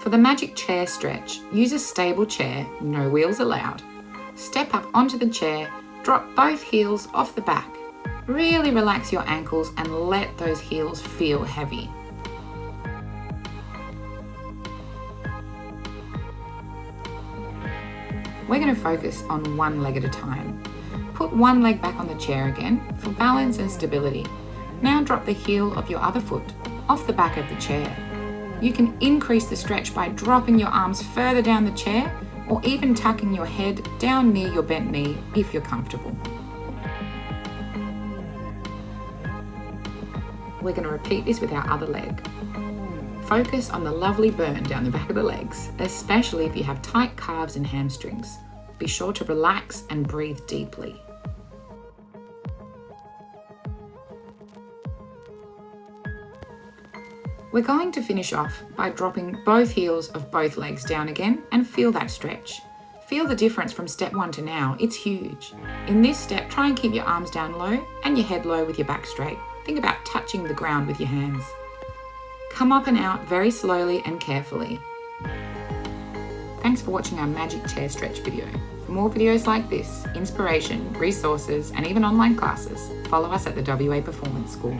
For the magic chair stretch, use a stable chair, no wheels allowed. Step up onto the chair, drop both heels off the back. Really relax your ankles and let those heels feel heavy. We're going to focus on one leg at a time. Put one leg back on the chair again for balance and stability. Now drop the heel of your other foot off the back of the chair. You can increase the stretch by dropping your arms further down the chair or even tucking your head down near your bent knee if you're comfortable. We're going to repeat this with our other leg. Focus on the lovely burn down the back of the legs, especially if you have tight calves and hamstrings. Be sure to relax and breathe deeply. We're going to finish off by dropping both heels of both legs down again and feel that stretch. Feel the difference from step 1 to now, it's huge. In this step, try and keep your arms down low and your head low with your back straight. Think about touching the ground with your hands. Come up and out very slowly and carefully. Thanks for watching our magic chair stretch video. For more videos like this, inspiration, resources, and even online classes, follow us at the WA Performance School.